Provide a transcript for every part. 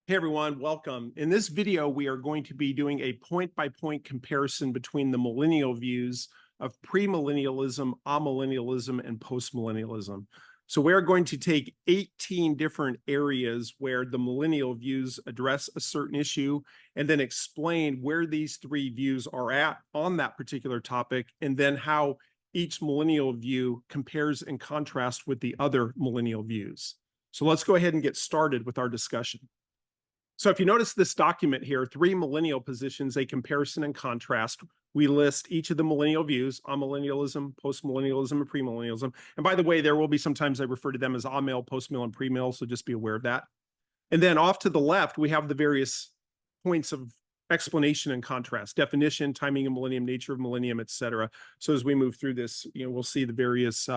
Hey everyone, welcome. In this video, we are going to be doing a point-by-point comparison between the millennial views of premillennialism, amillennialism, and postmillennialism. So we're going to take 18 different areas where the millennial views address a certain issue and then explain where these three views are at on that particular topic, and then how each millennial view compares and contrasts with the other millennial views. So let's go ahead and get started with our discussion. So if you notice this document here, three millennial positions, a comparison and contrast. We list each of the millennial views: amillennialism, postmillennialism, and premillennialism. And by the way, there will be sometimes I refer to them as amil, postmill, and premill, so just be aware of that. And then off to the left, we have the various points of explanation and contrast: definition, timing of millennium, nature of millennium, etc. So as we move through this, we'll see the various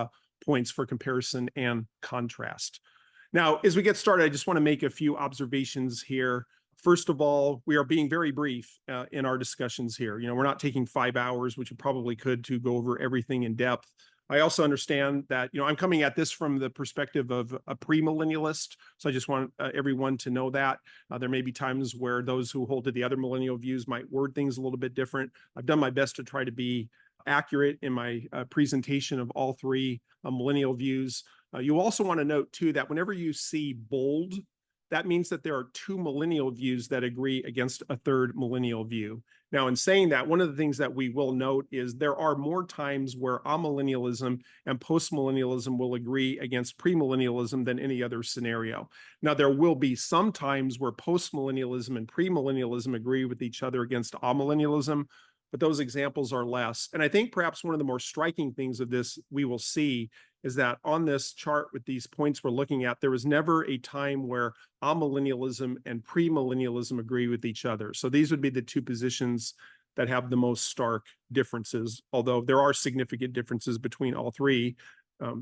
points for comparison and contrast. Now, as we get started, I just want to make a few observations here. First of all, we are being very brief in our discussions here. We're not taking 5 hours, which we probably could, to go over everything in depth. I also understand that, I'm coming at this from the perspective of a premillennialist. So I just want everyone to know that. There may be times where those who hold to the other millennial views might word things a little bit different. I've done my best to try to be accurate in my presentation of all three millennial views. You also want to note, too, that whenever you see bold, that means that there are two millennial views that agree against a third millennial view. Now, in saying that, one of the things that we will note is there are more times where amillennialism and postmillennialism will agree against premillennialism than any other scenario. Now, there will be some times where postmillennialism and premillennialism agree with each other against amillennialism, but those examples are less. And I think perhaps one of the more striking things of this we will see is that on this chart with these points we're looking at, there was never a time where amillennialism and premillennialism agree with each other. So these would be the two positions that have the most stark differences, although there are significant differences between all three,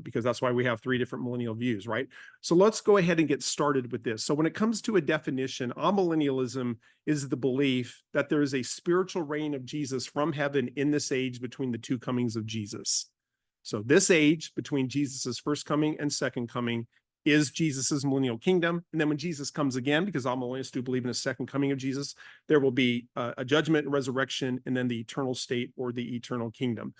because that's why we have three different millennial views, right? So let's go ahead and get started with this. So when it comes to a definition, amillennialism is the belief that there is a spiritual reign of Jesus from heaven in this age between the two comings of Jesus. So this age between Jesus's first coming and second coming is Jesus's millennial kingdom. And then when Jesus comes again, because amillennialists do believe in a second coming of Jesus, there will be a judgment and resurrection, and then the eternal state or the eternal kingdom.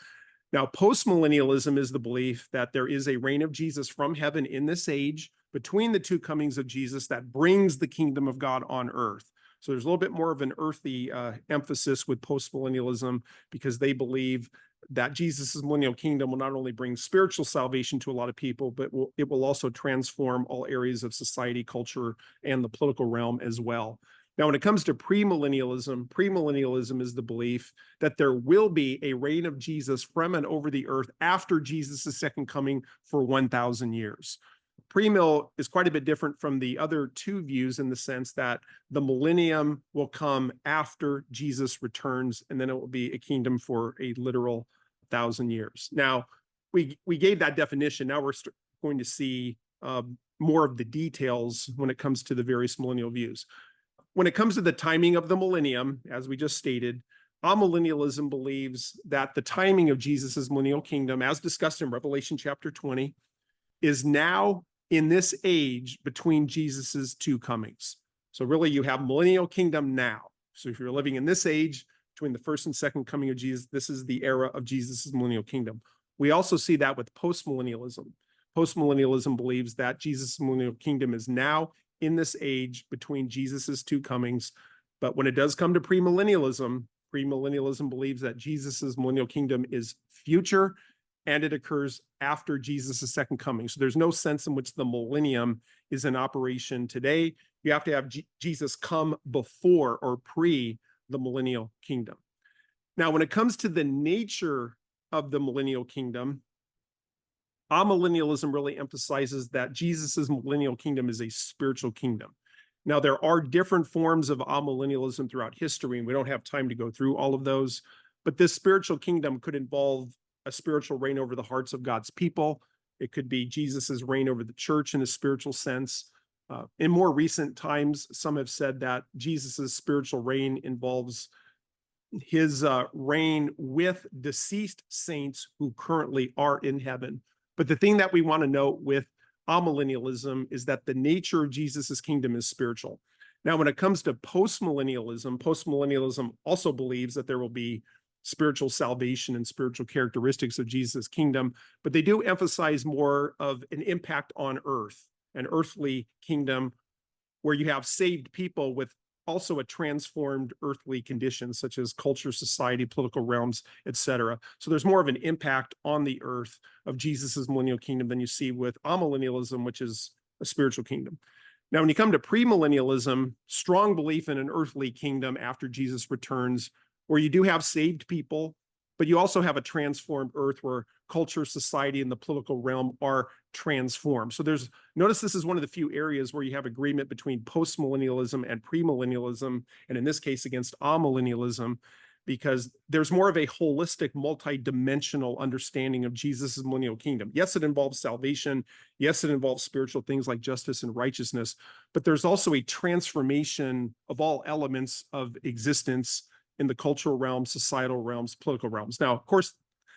Now, postmillennialism is the belief that there is a reign of Jesus from heaven in this age between the two comings of Jesus that brings the kingdom of God on earth. So there's a little bit more of an earthy emphasis with postmillennialism, because they believe that Jesus's millennial kingdom will not only bring spiritual salvation to a lot of people, but it will also transform all areas of society, culture, and the political realm as well. Now, when it comes to premillennialism is the belief that there will be a reign of Jesus from and over the earth after Jesus' second coming for 1,000 years. Premill is quite a bit different from the other two views in the sense that the millennium will come after Jesus returns, and then it will be a kingdom for a literal 1,000 years. Now, we gave that definition. Now we're going to see more of the details when it comes to the various millennial views. When it comes to the timing of the millennium, as we just stated, amillennialism believes that the timing of Jesus's millennial kingdom, as discussed in Revelation chapter 20, is now in this age between Jesus's two comings. So really, you have millennial kingdom now. So if you're living in this age between the first and second coming of Jesus, this is the era of Jesus's millennial kingdom. We also see that with postmillennialism. Postmillennialism believes that Jesus' millennial kingdom is now in this age between Jesus's two comings. But when it does come to premillennialism, premillennialism believes that Jesus's millennial kingdom is future, and it occurs after Jesus' second coming. So there's no sense in which the millennium is in operation today. You have to have Jesus come before or pre the millennial kingdom. Now, when it comes to the nature of the millennial kingdom, amillennialism really emphasizes that Jesus's millennial kingdom is a spiritual kingdom. Now, there are different forms of amillennialism throughout history, and we don't have time to go through all of those, but this spiritual kingdom could involve a spiritual reign over the hearts of God's people. It could be Jesus's reign over the church in a spiritual sense. In more recent times, some have said that Jesus's spiritual reign involves his reign with deceased saints who currently are in heaven. But the thing that we want to note with amillennialism is that the nature of Jesus's kingdom is spiritual. Now, when it comes to postmillennialism also believes that there will be spiritual salvation and spiritual characteristics of Jesus' kingdom, but they do emphasize more of an impact on earth, an earthly kingdom where you have saved people with also a transformed earthly condition, such as culture, society, political realms, etc. So there's more of an impact on the earth of Jesus's millennial kingdom than you see with amillennialism, which is a spiritual kingdom. Now, when you come to premillennialism, strong belief in an earthly kingdom after Jesus returns, where you do have saved people, but you also have a transformed earth where culture, society, and the political realm are transformed. So notice this is one of the few areas where you have agreement between postmillennialism and premillennialism, and in this case against amillennialism, because there's more of a holistic, multi-dimensional understanding of Jesus' millennial kingdom. Yes, it involves salvation. Yes, it involves spiritual things like justice and righteousness, but there's also a transformation of all elements of existence in the cultural realms, societal realms, political realms. Now, of course,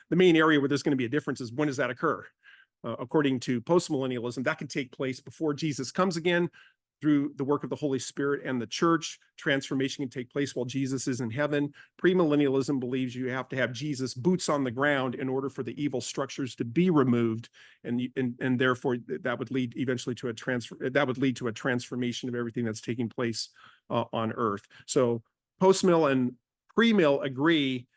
the main area where there's going to be a difference is when does that occur? According to postmillennialism, that can take place before Jesus comes again through the work of the Holy Spirit and the church. Transformation can take place while Jesus is in heaven. Premillennialism believes you have to have Jesus boots on the ground in order for the evil structures to be removed, and therefore that would lead eventually to a transformation of everything that's taking place on earth. So postmill and premill agree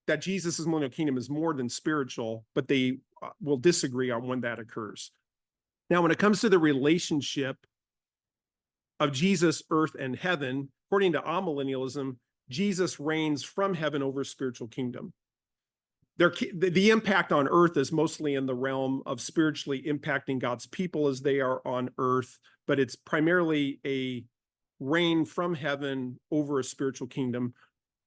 that Jesus' millennial kingdom is more than spiritual, but they will disagree on when that occurs. Now, when it comes to the relationship of Jesus, earth, and heaven, according to amillennialism, Jesus reigns from heaven over spiritual kingdom. The impact on earth is mostly in the realm of spiritually impacting God's people as they are on earth, but it's primarily a reign from heaven over a spiritual kingdom.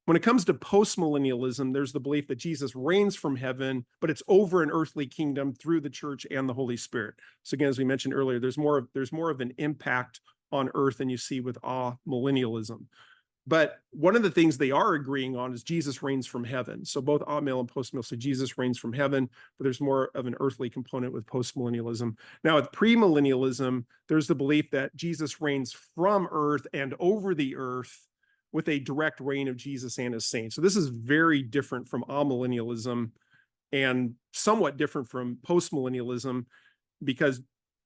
When it comes to postmillennialism, there's the belief that Jesus reigns from heaven, but it's over an earthly kingdom through the church and the Holy Spirit. So again, as we mentioned earlier, there's more of an impact on earth than you see with millennialism. But one of the things they are agreeing on is Jesus reigns from heaven. So both amill and postmill say Jesus reigns from heaven, but there's more of an earthly component with postmillennialism. Now, with premillennialism, there's the belief that Jesus reigns from earth and over the earth with a direct reign of Jesus and his saints. So this is very different from amillennialism and somewhat different from postmillennialism, because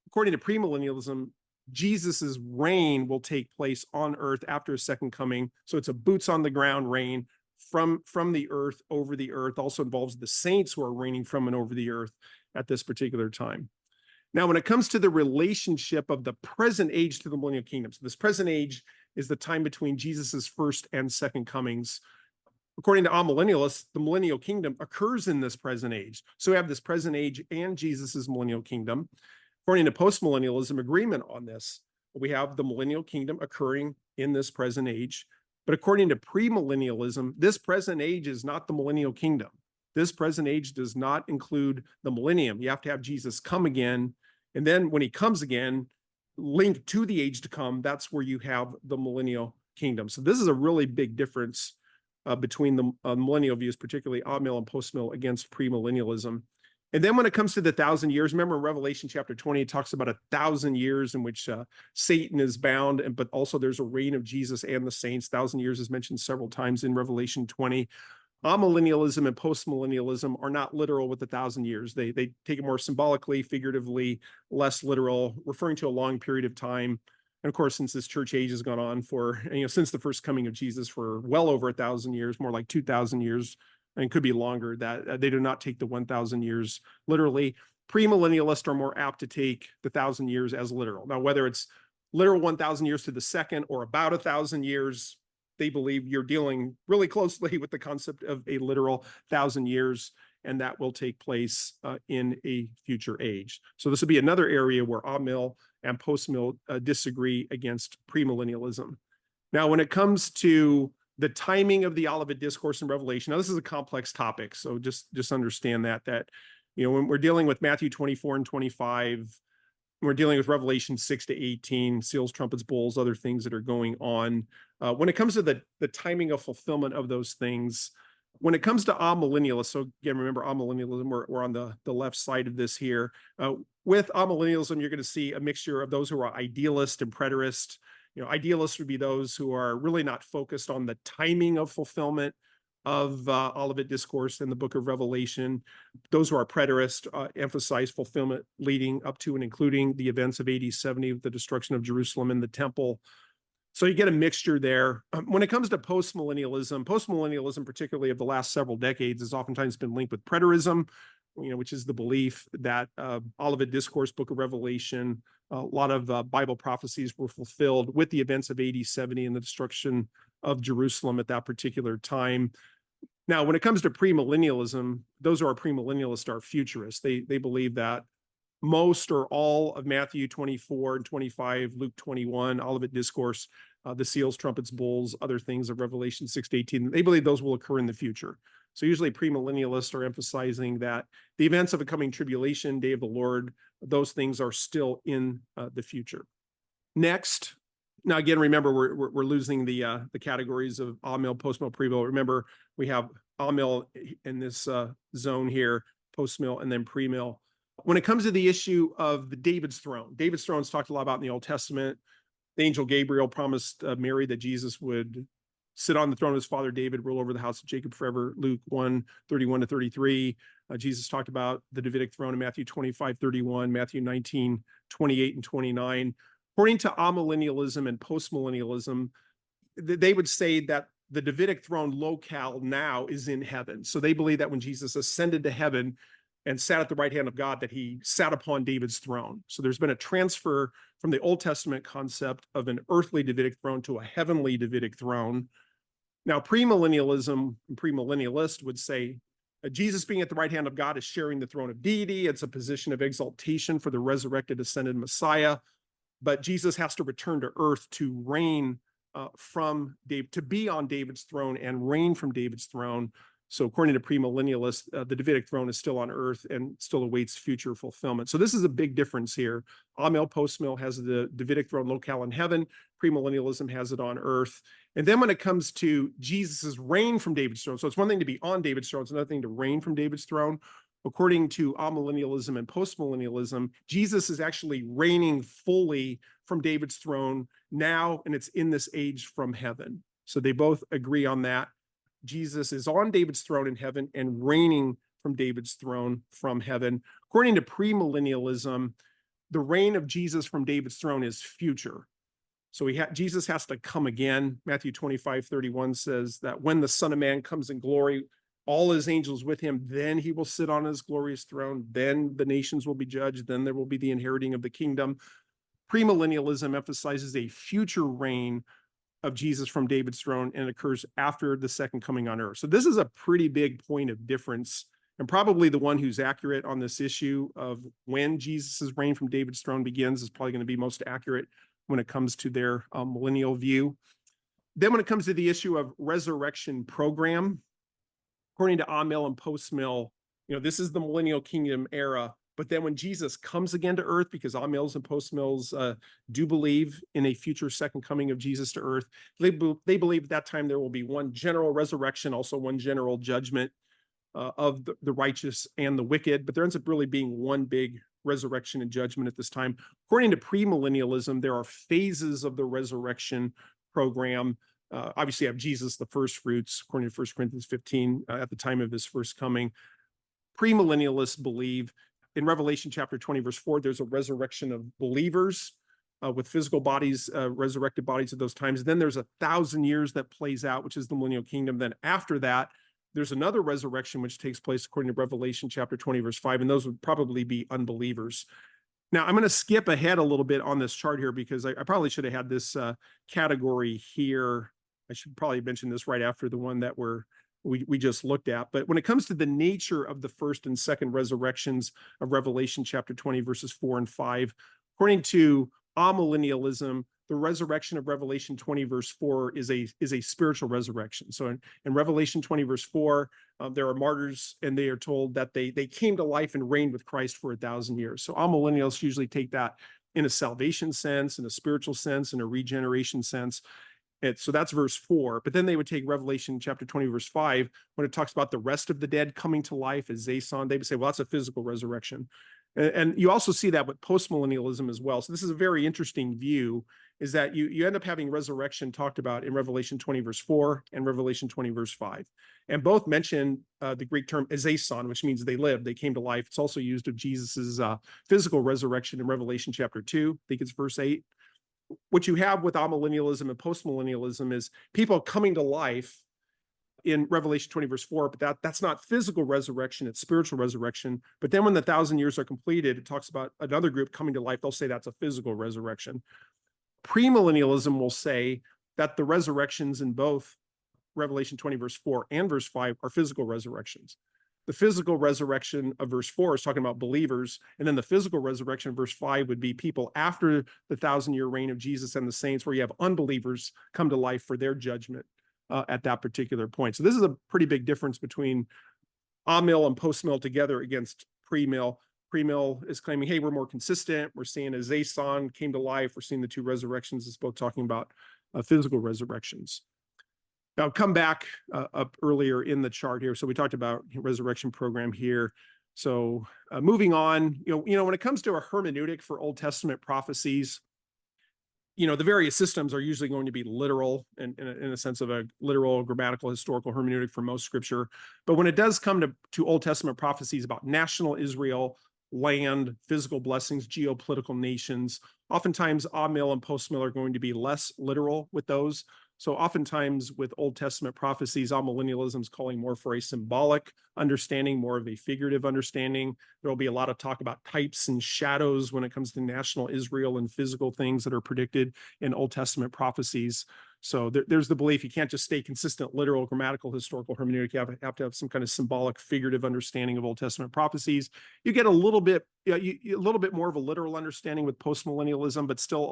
according to premillennialism, Jesus's reign will take place on earth after his second coming. So it's a boots on the ground reign from the earth over the earth. Also involves the saints who are reigning from and over the earth at this particular time. Now, when it comes to the relationship of the present age to the millennial kingdom, so this present age is the time between Jesus's first and second comings. According to amillennialists, the millennial kingdom occurs in this present age. So we have this present age and Jesus's millennial kingdom. According to postmillennialism, agreement on this, we have the millennial kingdom occurring in this present age. But according to premillennialism, this present age is not the millennial kingdom. This present age does not include the millennium. You have to have Jesus come again. And then when he comes again, linked to the age to come, that's where you have the millennial kingdom. So this is a really big difference between the millennial views, particularly amill and postmill, against premillennialism. And then when it comes to the 1,000 years, remember in Revelation chapter 20, it talks about 1,000 years in which Satan is bound, but also there's a reign of Jesus and the saints. 1,000 years is mentioned several times in Revelation 20. Amillennialism and postmillennialism are not literal with 1,000 years. They take it more symbolically, figuratively, less literal, referring to a long period of time. And of course, since this church age has gone on for, since the first coming of Jesus for well over 1,000 years, more like 2,000 years, and could be longer, that they do not take the 1,000 years literally. Premillennialists are more apt to take the 1,000 years as literal. Now, whether it's literal 1,000 years to the second or about 1,000 years, they believe you're dealing really closely with the concept of a literal 1,000 years, and that will take place in a future age. So this would be another area where amill and postmill disagree against premillennialism. Now, when it comes to the timing of the Olivet Discourse in Revelation, now this is a complex topic, so just understand that when we're dealing with Matthew 24 and 25, we're dealing with Revelation 6 to 18, seals, trumpets, bowls, other things that are going on. When it comes to the timing of fulfillment of those things, when it comes to amillennialists, so again, remember amillennialism, we're on the left side of this here. With amillennialism, you're going to see a mixture of those who are idealist and preterist, Idealists would be those who are really not focused on the timing of fulfillment of Olivet Discourse and the book of Revelation. Those who are preterists emphasize fulfillment leading up to and including the events of AD 70, the destruction of Jerusalem and the temple. So you get a mixture there. When it comes to postmillennialism, particularly of the last several decades, has oftentimes been linked with preterism, which is the belief that Olivet Discourse, book of Revelation, a lot of Bible prophecies were fulfilled with the events of AD 70 and the destruction of Jerusalem at that particular time. Now, when it comes to premillennialism, those who are premillennialists are futurists. They believe that most or all of Matthew 24 and 25, Luke 21, Olivet Discourse, the seals, trumpets, bowls, other things of Revelation 6 to 18, they believe those will occur in the future. So usually premillennialists are emphasizing that the events of a coming tribulation, day of the Lord, those things are still in the future. Next, now again, remember we're losing the categories of amill, postmill, premill. Remember, we have amill in this zone here, postmill, and then premill. When it comes to the issue of the David's throne is talked a lot about in the Old Testament. The angel Gabriel promised Mary that Jesus would sit on the throne of his father David, rule over the house of Jacob forever, Luke 1, 31 to 33. Jesus talked about the Davidic throne in Matthew 25, 31, Matthew 19, 28 and 29. According to amillennialism and postmillennialism, they would say that the Davidic throne locale now is in heaven. So they believe that when Jesus ascended to heaven and sat at the right hand of God, that he sat upon David's throne. So there's been a transfer from the Old Testament concept of an earthly Davidic throne to a heavenly Davidic throne. Now, premillennialism and premillennialists would say Jesus being at the right hand of God is sharing the throne of deity. It's a position of exaltation for the resurrected, ascended Messiah. But Jesus has to return to earth to reign from David, to be on David's throne and reign from David's throne. So according to premillennialists, the Davidic throne is still on earth and still awaits future fulfillment. So this is a big difference here. Amill, postmill has the Davidic throne locale in heaven. Premillennialism has it on earth. And then when it comes to Jesus's reign from David's throne, so it's one thing to be on David's throne, it's another thing to reign from David's throne. According to amillennialism and postmillennialism, Jesus is actually reigning fully from David's throne now, and it's in this age from heaven. So they both agree on that. Jesus is on David's throne in heaven and reigning from David's throne from heaven. According to premillennialism, the reign of Jesus from David's throne is future. So Jesus has to come again. Matthew 25, 31 says that when the Son of Man comes in glory, all his angels with him, then he will sit on his glorious throne. Then the nations will be judged. Then there will be the inheriting of the kingdom. Premillennialism emphasizes a future reign of Jesus from David's throne, and it occurs after the second coming on earth. So this is a pretty big point of difference, and probably the one who's accurate on this issue of when Jesus's reign from David's throne begins is probably going to be most accurate when it comes to their millennial view. Then when it comes to the issue of resurrection program, according to amill and postmill, this is the millennial kingdom era. But then when Jesus comes again to earth, because amills and postmills do believe in a future second coming of Jesus to earth, they believe at that time there will be one general resurrection, also one general judgment of the righteous and the wicked. But there ends up really being one big resurrection and judgment at this time. According to premillennialism, there are phases of the resurrection program. Obviously, you have Jesus, the first fruits, according to 1 Corinthians 15, at the time of his first coming. Premillennialists believe in Revelation chapter 20, verse 4, there's a resurrection of believers with physical bodies, resurrected bodies at those times. Then there's 1,000 years that plays out, which is the millennial kingdom. Then after that, there's another resurrection which takes place according to Revelation chapter 20, verse 5, and those would probably be unbelievers. Now, I'm going to skip ahead a little bit on this chart here because I probably should have had this category here. I should probably mention this right after the one that we just looked at. But when it comes to the nature of the first and second resurrections of Revelation chapter 20, verses 4 and 5, according to amillennialism, the resurrection of Revelation 20, verse 4 is a spiritual resurrection. So in Revelation 20, verse 4, there are martyrs, and they are told that they came to life and reigned with Christ for 1,000 years. So amillennialists usually take that in a salvation sense, in a spiritual sense, in a regeneration sense. So that's verse 4. But then they would take Revelation chapter 20, verse 5, when it talks about the rest of the dead coming to life as Zason. They would say, well, that's a physical resurrection. And you also see that with postmillennialism as well. So this is a very interesting view. is that you end up having resurrection talked about in Revelation 20 verse 4 and Revelation 20 verse 5. And both mention the Greek term ezeson, which means they lived, they came to life. It's also used of Jesus's physical resurrection in Revelation chapter 2, I think it's verse 8. What you have with amillennialism and postmillennialism is people coming to life in Revelation 20 verse 4, but that's not physical resurrection, it's spiritual resurrection. But then when the 1,000 years are completed, it talks about another group coming to life. They'll say that's a physical resurrection. Premillennialism will say that the resurrections in both Revelation 20 verse 4 and verse 5 are physical resurrections. The physical resurrection of verse 4 is talking about believers, and then the physical resurrection of verse 5 would be people after the 1,000-year reign of Jesus and the saints, where you have unbelievers come to life for their judgment at that particular point. So this is a pretty big difference between amill and postmill together against premill. Premill is claiming, hey, we're more consistent. We're seeing as Zason came to life. We're seeing the two resurrections. It's both talking about physical resurrections. Now, come back up earlier in the chart here. So we talked about resurrection program here. So moving on, when it comes to a hermeneutic for Old Testament prophecies, the various systems are usually going to be literal in a sense of a literal, grammatical, historical hermeneutic for most scripture. But when it does come to Old Testament prophecies about national Israel, land, physical blessings, geopolitical nations, oftentimes amill and postmill are going to be less literal with those. So oftentimes with Old Testament prophecies, amillennialism is calling more for a symbolic understanding, more of a figurative understanding. There will be a lot of talk about types and shadows when it comes to national Israel and physical things that are predicted in Old Testament prophecies. So there's the belief you can't just stay consistent, literal, grammatical, historical hermeneutic. You have to have some kind of symbolic, figurative understanding of Old Testament prophecies. You get a little bit more of a literal understanding with postmillennialism, but still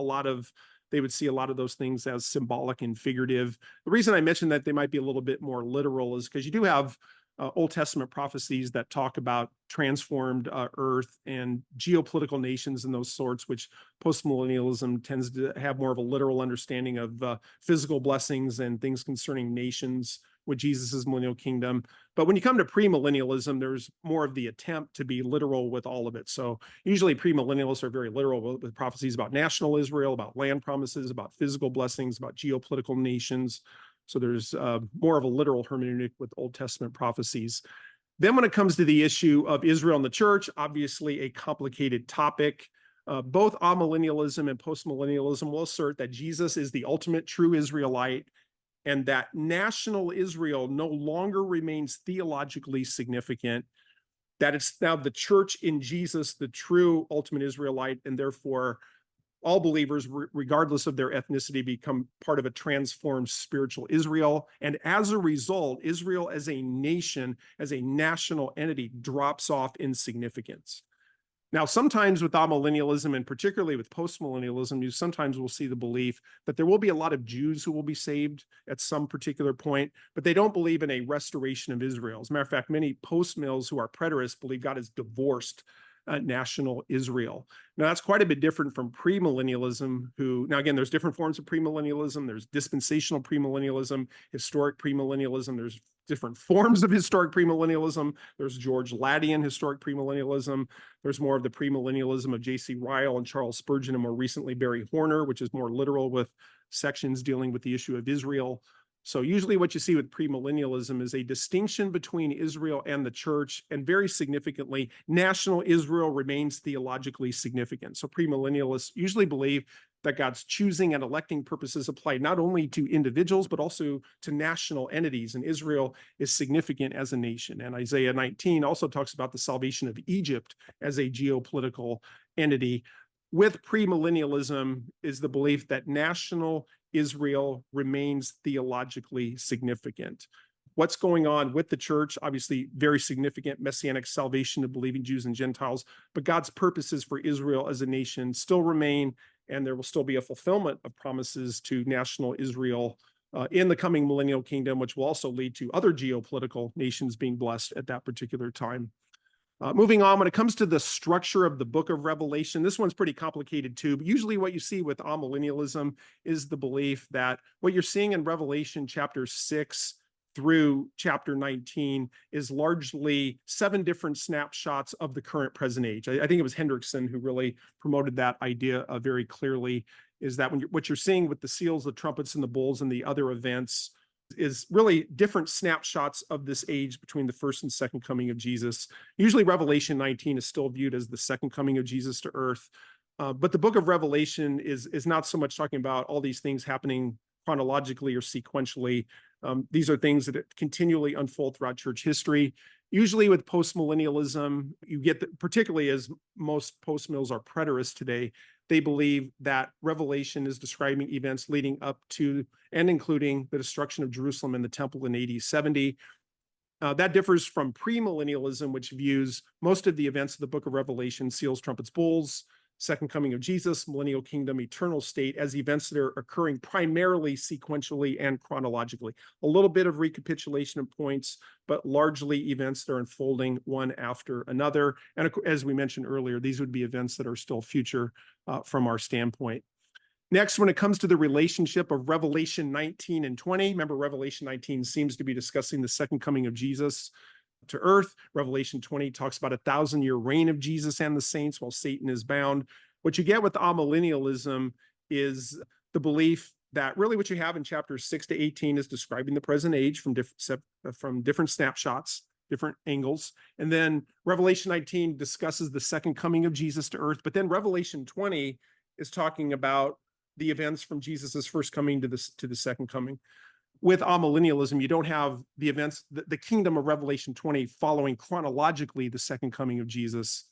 they would see a lot of those things as symbolic and figurative. The reason I mentioned that they might be a little bit more literal is because you do have Old Testament prophecies that talk about transformed earth and geopolitical nations and those sorts, which postmillennialism tends to have more of a literal understanding of physical blessings and things concerning nations with Jesus's millennial kingdom. But when you come to premillennialism, there's more of the attempt to be literal with all of it. So usually premillennialists are very literal with prophecies about national Israel, about land promises, about physical blessings, about geopolitical nations. So there's more of a literal hermeneutic with Old Testament prophecies. Then when it comes to the issue of Israel and the church, obviously a complicated topic. Both amillennialism and postmillennialism will assert that Jesus is the ultimate true Israelite and that national Israel no longer remains theologically significant, that it's now the church in Jesus, the true ultimate Israelite, and therefore all believers, regardless of their ethnicity, become part of a transformed spiritual Israel. And as a result, Israel as a nation, as a national entity, drops off in significance. Now, sometimes with amillennialism, and particularly with postmillennialism, you sometimes will see the belief that there will be a lot of Jews who will be saved at some particular point, but they don't believe in a restoration of Israel. As a matter of fact, many postmills who are preterists believe God has divorced national Israel. Now, that's quite a bit different from premillennialism, now again, there's different forms of premillennialism. There's dispensational premillennialism, historic premillennialism. There's different forms of historic premillennialism. There's George Ladian historic premillennialism. There's more of the premillennialism of J.C. Ryle and Charles Spurgeon, and more recently Barry Horner, which is more literal with sections dealing with the issue of Israel. So usually what you see with premillennialism is a distinction between Israel and the church, and very significantly, national Israel remains theologically significant. So premillennialists usually believe that God's choosing and electing purposes apply not only to individuals, but also to national entities, and Israel is significant as a nation. And Isaiah 19 also talks about the salvation of Egypt as a geopolitical entity. With premillennialism is the belief that national Israel remains theologically significant. What's going on with the church? Obviously, very significant messianic salvation of believing Jews and Gentiles, but God's purposes for Israel as a nation still remain, and there will still be a fulfillment of promises to national Israel in the coming millennial kingdom, which will also lead to other geopolitical nations being blessed at that particular time. Moving on, when it comes to the structure of the book of Revelation, this one's pretty complicated too. But usually what you see with amillennialism is the belief that what you're seeing in Revelation chapter 6 through chapter 19 is largely 7 different snapshots of the current present age. I think it was Hendrickson who really promoted that idea very clearly is that what you're seeing with the seals, the trumpets, and the bowls and the other events is really different snapshots of this age between the first and second coming of Jesus. Usually Revelation 19 is still viewed as the second coming of Jesus to earth. But the book of Revelation is not so much talking about all these things happening chronologically or sequentially. These are things that continually unfold throughout church history. Usually with postmillennialism, you get, particularly as most postmills are preterists today, they believe that Revelation is describing events leading up to and including the destruction of Jerusalem and the temple in AD 70. That differs from premillennialism, which views most of the events of the book of Revelation, seals, trumpets, bowls, second coming of Jesus, millennial kingdom, eternal state, as events that are occurring primarily sequentially and chronologically. A little bit of recapitulation of points, but largely events that are unfolding one after another. And as we mentioned earlier, these would be events that are still future from our standpoint. Next, when it comes to the relationship of Revelation 19 and 20, remember Revelation 19 seems to be discussing the second coming of Jesus to earth. Revelation 20 talks about a 1,000-year reign of Jesus and the saints while Satan is bound. What you get with Amillennialism is the belief that really what you have in chapters 6 to 18 is describing the present age from different snapshots, different angles. And then Revelation 19 discusses the second coming of Jesus to earth. But then Revelation 20 is talking about the events from Jesus's first coming to the second coming. With Amillennialism, you don't have the events, the kingdom of Revelation 20 following chronologically the second coming of Jesus.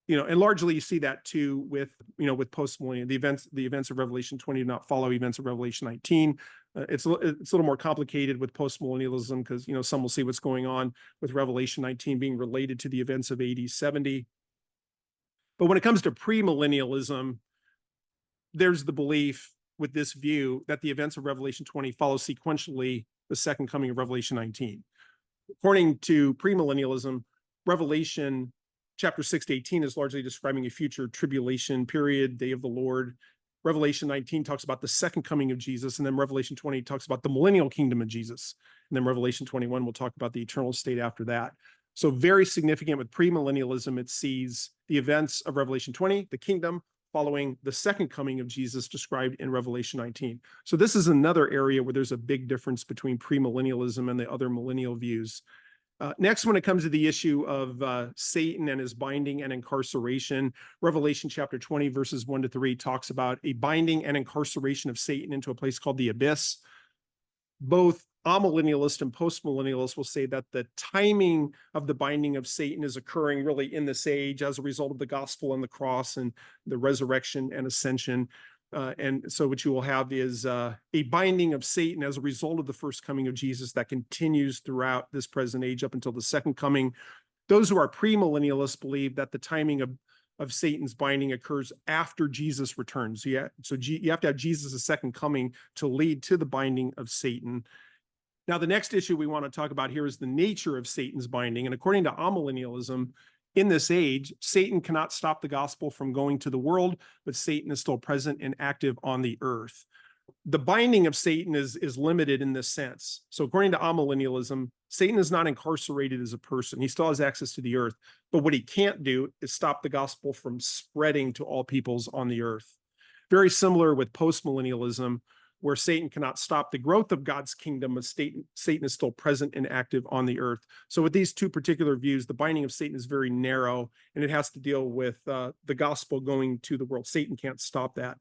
And largely you see that too with postmillennial. The events of Revelation 20 do not follow events of Revelation 19. It's a little more complicated with postmillennialism because some will see what's going on with Revelation 19 being related to the events of AD 70. But when it comes to premillennialism, there's the belief with this view that the events of Revelation 20 follow sequentially the second coming of Revelation 19. According to premillennialism, Revelation chapter 6 to 18 is largely describing a future tribulation period, day of the Lord. Revelation 19 talks about the second coming of Jesus, and then Revelation 20 talks about the millennial kingdom of Jesus. And then Revelation 21 will talk about the eternal state after that. So very significant with premillennialism, it sees the events of Revelation 20, the kingdom, following the second coming of Jesus described in Revelation 19. So this is another area where there's a big difference between premillennialism and the other millennial views. Next, when it comes to the issue of Satan and his binding and incarceration, Revelation chapter 20, verses 1 to 3 talks about a binding and incarceration of Satan into a place called the abyss. Both amillennialists and postmillennialists will say that the timing of the binding of Satan is occurring really in this age as a result of the gospel and the cross and the resurrection and ascension. And so what you will have is a binding of Satan as a result of the first coming of Jesus that continues throughout this present age up until the second coming. Those who are premillennialists believe that the timing of Satan's binding occurs after Jesus returns. So you have to have Jesus' second coming to lead to the binding of Satan. Now, the next issue we want to talk about here is the nature of Satan's binding. And according to amillennialism, in this age, Satan cannot stop the gospel from going to the world, but Satan is still present and active on the earth. The binding of Satan is limited in this sense. So according to amillennialism, Satan is not incarcerated as a person. He still has access to the earth. But what he can't do is stop the gospel from spreading to all peoples on the earth. Very similar with postmillennialism, where Satan cannot stop the growth of God's kingdom, but Satan is still present and active on the earth. So with these two particular views, the binding of Satan is very narrow, and it has to deal with the gospel going to the world. Satan can't stop that.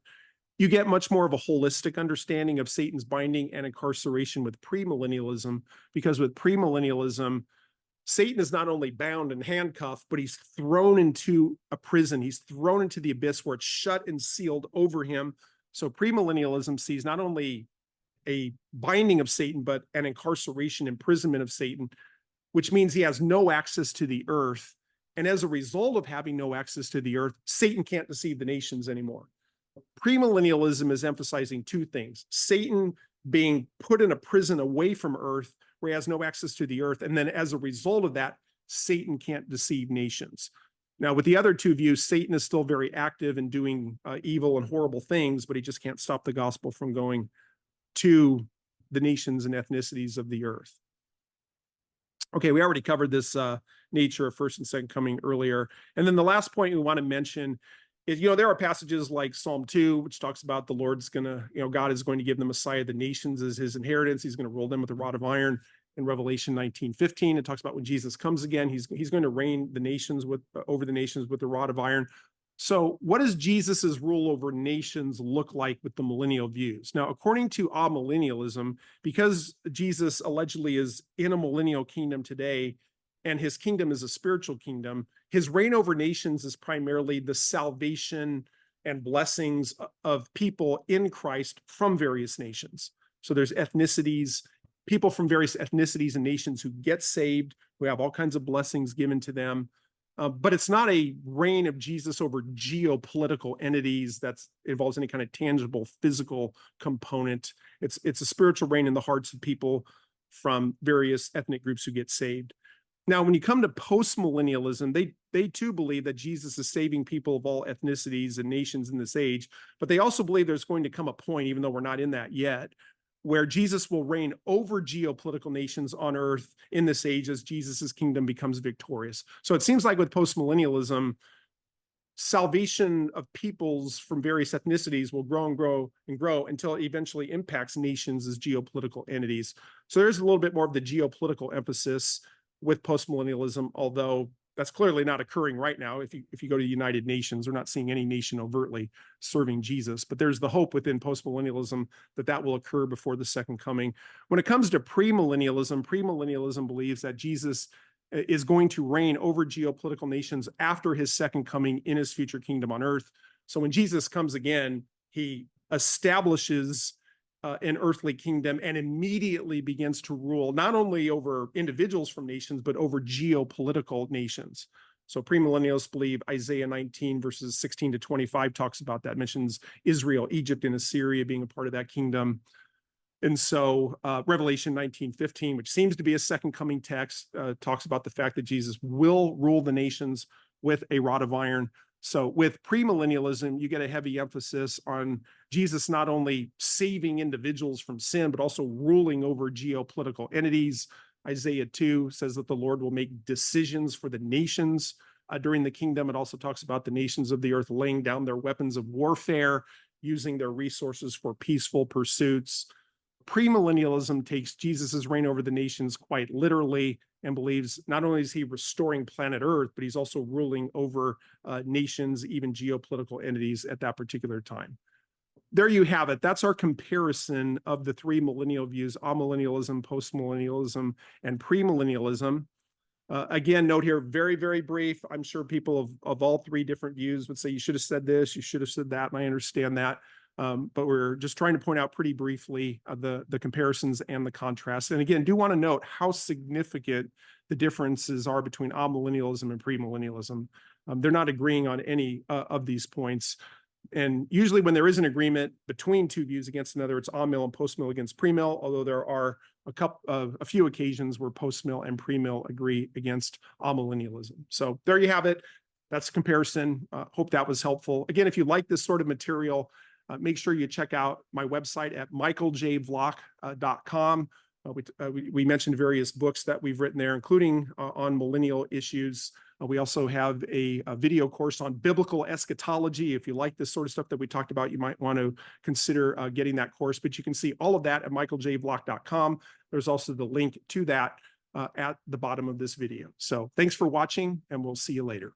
You get much more of a holistic understanding of Satan's binding and incarceration with premillennialism, because with premillennialism, Satan is not only bound and handcuffed, but he's thrown into a prison. He's thrown into the abyss where it's shut and sealed over him. So premillennialism sees not only a binding of Satan, but an incarceration, imprisonment of Satan, which means he has no access to the earth. And as a result of having no access to the earth, Satan can't deceive the nations anymore. Premillennialism is emphasizing two things: Satan being put in a prison away from earth where he has no access to the earth. And then as a result of that, Satan can't deceive nations. Now, with the other two views, Satan is still very active in doing evil and horrible things, but he just can't stop the gospel from going to the nations and ethnicities of the earth. Okay, we already covered this nature of first and second coming earlier. And then the last point we want to mention there are passages like Psalm 2, which talks about the Lord's going to, God is going to give the Messiah the nations as his inheritance. He's going to rule them with a rod of iron. In Revelation 19:15, it talks about when Jesus comes again, he's going to reign the nations over the nations with the rod of iron. So what does Jesus's rule over nations look like with the millennial views? Now, according to Amillennialism, because Jesus allegedly is in a millennial kingdom today, and his kingdom is a spiritual kingdom, his reign over nations is primarily the salvation and blessings of people in Christ from various nations. So there's ethnicities, people from various ethnicities and nations who get saved, who have all kinds of blessings given to them. But it's not a reign of Jesus over geopolitical entities that involves any kind of tangible physical component. It's a spiritual reign in the hearts of people from various ethnic groups who get saved. Now, when you come to postmillennialism, they too believe that Jesus is saving people of all ethnicities and nations in this age, but they also believe there's going to come a point, even though we're not in that yet, where Jesus will reign over geopolitical nations on earth in this age as Jesus's kingdom becomes victorious. So it seems like with postmillennialism, salvation of peoples from various ethnicities will grow and grow and grow until it eventually impacts nations as geopolitical entities. So there's a little bit more of the geopolitical emphasis with postmillennialism, although that's clearly not occurring right now. If you go to the United Nations, we're not seeing any nation overtly serving Jesus, but there's the hope within postmillennialism that will occur before the second coming. When it comes to premillennialism believes that Jesus is going to reign over geopolitical nations after his second coming in his future kingdom on earth. So when Jesus comes again, he establishes an earthly kingdom and immediately begins to rule not only over individuals from nations, but over geopolitical nations. So premillennialists believe Isaiah 19 verses 16 to 25 talks about that, mentions Israel, Egypt, and Assyria being a part of that kingdom. And so Revelation 19:15, which seems to be a second coming text, talks about the fact that Jesus will rule the nations with a rod of iron. So with premillennialism, you get a heavy emphasis on Jesus not only saving individuals from sin, but also ruling over geopolitical entities. Isaiah 2 says that the Lord will make decisions for the nations during the kingdom. It also talks about the nations of the earth laying down their weapons of warfare, using their resources for peaceful pursuits. Premillennialism takes Jesus's reign over the nations quite literally and believes not only is he restoring planet Earth, but he's also ruling over nations, even geopolitical entities at that particular time. There you have it. That's our comparison of the three millennial views: amillennialism, postmillennialism, and premillennialism. Again, note here, very, very brief. I'm sure people of all three different views would say you should have said this, you should have said that, and I understand that. But we're just trying to point out pretty briefly the comparisons and the contrasts. And again, do want to note how significant the differences are between amillennialism and premillennialism. They're not agreeing on any of these points. And usually when there is an agreement between two views against another, it's amill and postmill against premill, although there are a few occasions where postmill and premill agree against amillennialism. So there you have it. That's a comparison. Hope that was helpful. Again, if you like this sort of material, make sure you check out my website at michaeljvlock.com. We mentioned various books that we've written there, including on millennial issues. We also have a video course on biblical eschatology. If you like this sort of stuff that we talked about, you might want to consider getting that course. But you can see all of that at michaeljvlock.com. There's also the link to that at the bottom of this video. So thanks for watching, and we'll see you later.